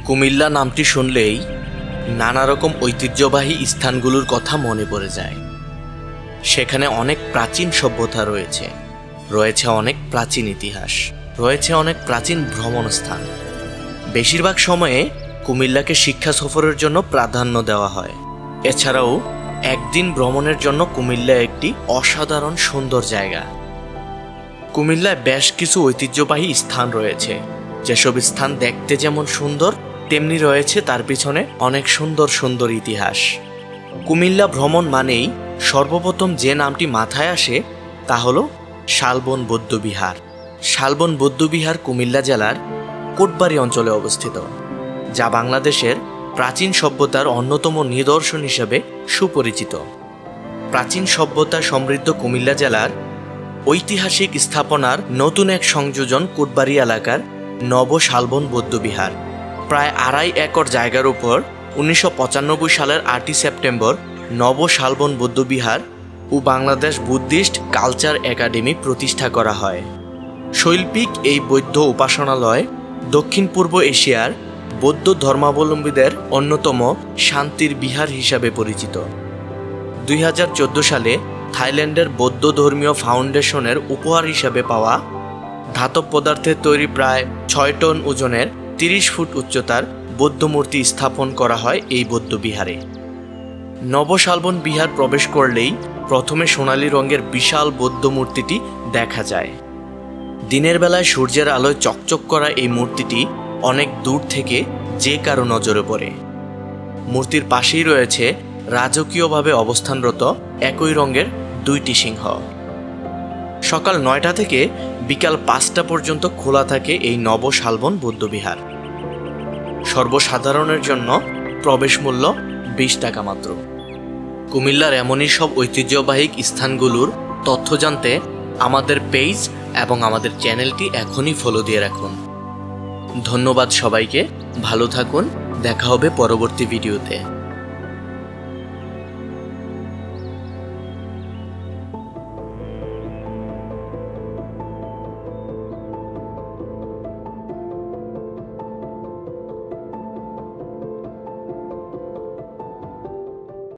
কুমিল্লা নামটি শুনলেই নানা রকম ঐতিহ্যবাহী স্থানগুলোর কথা মনে পড়ে যায়। সেখানে অনেক প্রাচীন সভ্যতা রয়েছে, রয়েছে অনেক প্রাচীন ইতিহাস, রয়েছে অনেক প্রাচীন ভ্রমণ স্থান। বেশিরভাগ সময়ে কুমিল্লাকে শিক্ষা সফরের জন্য প্রাধান্য দেওয়া হয়। এছাড়াও একদিন ভ্রমণের জন্য কুমিল্লা একটি অসাধারণ সুন্দর জায়গা। কুমিল্লায় বেশ কিছু ঐতিহ্যবাহী স্থান রয়েছে, যেসব স্থান দেখতে যেমন সুন্দর তেমনি রয়েছে তার পিছনে অনেক সুন্দর সুন্দর ইতিহাস। কুমিল্লা ভ্রমণ মানেই সর্বপ্রথম যে নামটি মাথায় আসে তা হলো শালবন বৌদ্ধবিহার। শালবন বৌদ্ধবিহার কুমিল্লা জেলার কোটবাড়ি অঞ্চলে অবস্থিত, যা বাংলাদেশের প্রাচীন সভ্যতার অন্যতম নিদর্শন হিসেবে সুপরিচিত। প্রাচীন সভ্যতা সমৃদ্ধ কুমিল্লা জেলার ঐতিহাসিক স্থাপনার নতুন এক সংযোজন কোটবাড়ি এলাকার নব শালবন বৌদ্ধবিহার। প্রায় 2.5 একর জায়গার উপর 1995 সালের 8ই সেপ্টেম্বর নব শালবন বৌদ্ধবিহার ও বাংলাদেশ বুদ্ধিস্ট কালচার একাডেমি প্রতিষ্ঠা করা হয়। শৈল্পিক এই বৌদ্ধ উপাসনালয় দক্ষিণ পূর্ব এশিয়ার বৌদ্ধ ধর্মাবলম্বীদের অন্যতম শান্তির বিহার হিসাবে পরিচিত। 2014 সালে থাইল্যান্ডের বৌদ্ধ ধর্মীয় ফাউন্ডেশনের উপহার হিসাবে পাওয়া ধাতব পদার্থের তৈরি প্রায় 6 টন ওজনের 30 ফুট উচ্চতার বৌদ্ধ মূর্তি স্থাপন করা হয় এই বৌদ্ধবিহারে। নবশালবন বিহার প্রবেশ করলেই প্রথমে সোনালী রঙের বিশাল বৌদ্ধ মূর্তিটি দেখা যায়। দিনের বেলায় সূর্যের আলোয় চকচক করা এই মূর্তিটি অনেক দূর থেকে যে কারো নজরে পড়ে। মূর্তির পাশেই রয়েছে রাজকীয়ভাবে অবস্থানরত একই রঙের 2টি সিংহ। সকাল 9টা থেকে বিকাল 5টা পর্যন্ত খোলা থাকে এই নবশালবন বৌদ্ধবিহার। সর্বসাধারণের জন্য প্রবেশ মূল্য 20 টাকা মাত্র। কুমিল্লার এমনই সব ঐতিহ্যবাহী স্থানগুলোর তথ্য জানতে আমাদের পেজ এবং আমাদের চ্যানেলটি এখনই ফলো দিয়ে রাখুন। ধন্যবাদ সবাইকে, ভালো থাকুন, দেখা হবে পরবর্তী ভিডিওতে।